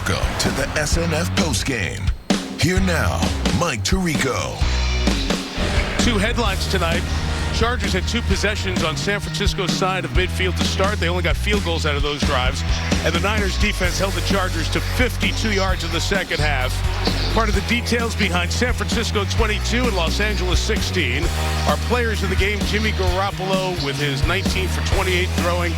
Welcome to the SNF Postgame. Here now, Mike Tirico. Two headlines tonight. Chargers had two possessions on San Francisco's side of midfield to start. They only got field goals out of those drives. And the Niners defense held the Chargers to 52 yards in the second half. Part of the details behind San Francisco 22 and Los Angeles 16 are players of the game. Jimmy Garoppolo with his 19 for 28 throwing.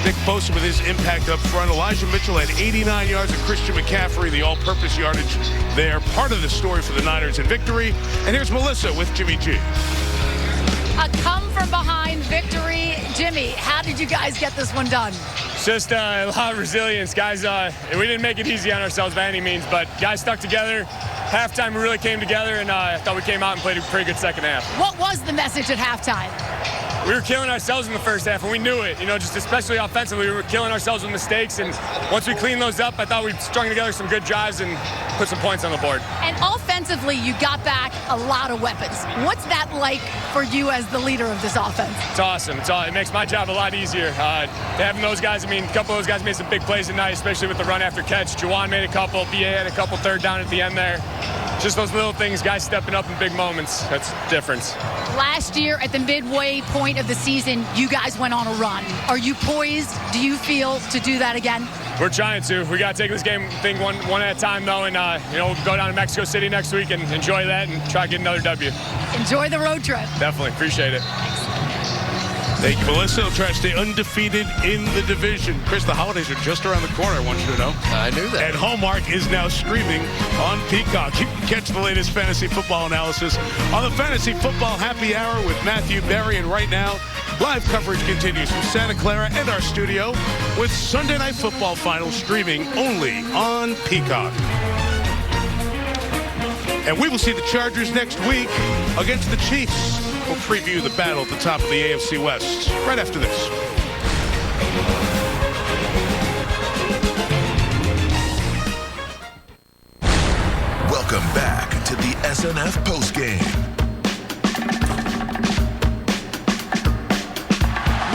Nick Bosa with his impact up front. Elijah Mitchell had 89 yards, and Christian McCaffrey, the all-purpose yardage there. Part of the story for the Niners in victory. And here's Melissa with Jimmy G. A come-from-behind victory. Jimmy, how did you guys get this one done? Just a lot of resilience, guys. We didn't make it easy on ourselves by any means, but guys stuck together. Halftime, we really came together, and I thought we came out and played a pretty good second half. What was the message at halftime? We were killing ourselves in the first half, and we knew it. You know, just especially offensively, we were killing ourselves with mistakes, and once we cleaned those up, I thought we strung together some good drives and put some points on the board. And offensively, you got back a lot of weapons. What's that like for you as the leader of this offense? It's awesome. It makes my job a lot easier. Having those guys, I mean, a couple of those guys made some big plays tonight, especially with the run after catch. Juwan made a couple. B.A. had a couple third down at the end there. Just those little things, guys stepping up in big moments. That's the difference. Last year at the midway point of the season, you guys went on a run. Are you poised, do you feel, to do that again? We're trying to. We got to take this game thing one at a time, though, and we'll go down to Mexico City next week and enjoy that and try to get another W. Enjoy the road trip. Definitely. Appreciate it. Thank you, Melissa. We'll try to stay undefeated in the division. Chris, the holidays are just around the corner, I want you to know. I knew that. And Hallmark is now streaming on Peacock. You can catch the latest fantasy football analysis on the Fantasy Football Happy Hour with Matthew Berry. And right now, live coverage continues from Santa Clara and our studio with Sunday Night Football Final streaming only on Peacock. And we will see the Chargers next week against the Chiefs. We'll preview the battle at the top of the AFC West right after this. Welcome back to the SNF Postgame.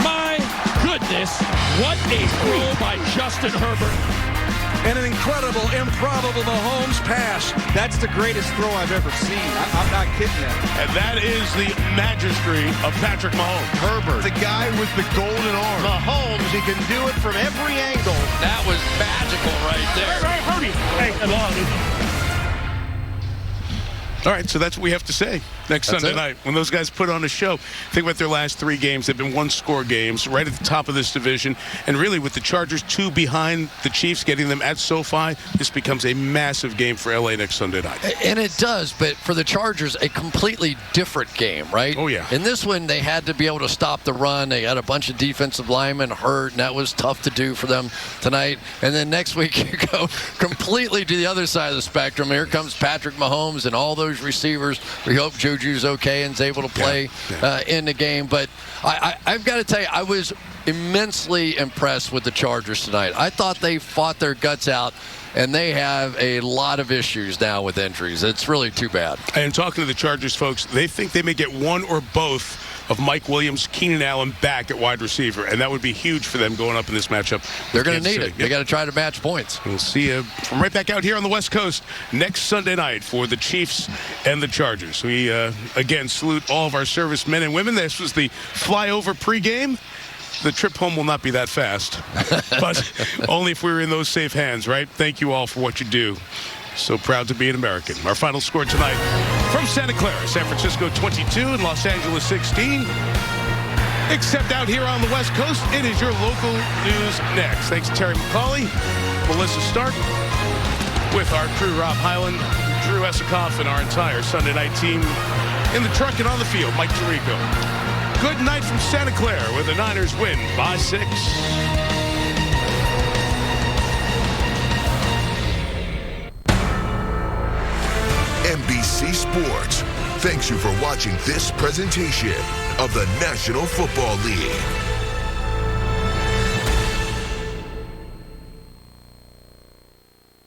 My goodness, what a throw by Justin Herbert. And an incredible, improbable Mahomes pass. That's the greatest throw I've ever seen. I'm not kidding you. And that is the majesty of Patrick Mahomes. Herbert, the guy with the golden arm. Mahomes, he can do it from every angle. That was magical right there. Hey, Herbie. Hey, along. All right, so that's what we have to say next Sunday night when those guys put on a show. Think about their last three games. They've been one-score games right at the top of this division. And really, with the Chargers two behind the Chiefs, getting them at SoFi, this becomes a massive game for L.A. next Sunday night. And it does, but for the Chargers, a completely different game, right? Oh, yeah. In this one, they had to be able to stop the run. They had a bunch of defensive linemen hurt, and that was tough to do for them tonight. And then next week, you go completely to the other side of the spectrum. Here comes Patrick Mahomes and all those receivers. We hope Juju's okay and is able to play in the game. But I've got to tell you, I was immensely impressed with the Chargers tonight. I thought they fought their guts out, and they have a lot of issues now with injuries. It's really too bad. And talking to the Chargers folks, they think they may get one or both of Mike Williams, Keenan Allen back at wide receiver, and that would be huge for them going up in this matchup. They're going to need it. They got to try to match points. We'll see you from right back out here on the West Coast next Sunday night for the Chiefs and the Chargers. We, again, salute all of our servicemen and women. This was the flyover pregame. The trip home will not be that fast, but only if we were in those safe hands, right? Thank you all for what you do. So proud to be an American. Our final score tonight from Santa Clara, San Francisco 22 and Los Angeles 16. Except out here on the West Coast, it is your local news next. Thanks to Terry McCauley, Melissa Stark, with our crew, Rob Highland, Drew Esikoff, and our entire Sunday night team in the truck and on the field, Mike Tirico. Good night from Santa Clara, where the Niners win by 6. NBC Sports thanks you for watching this presentation of the National Football League.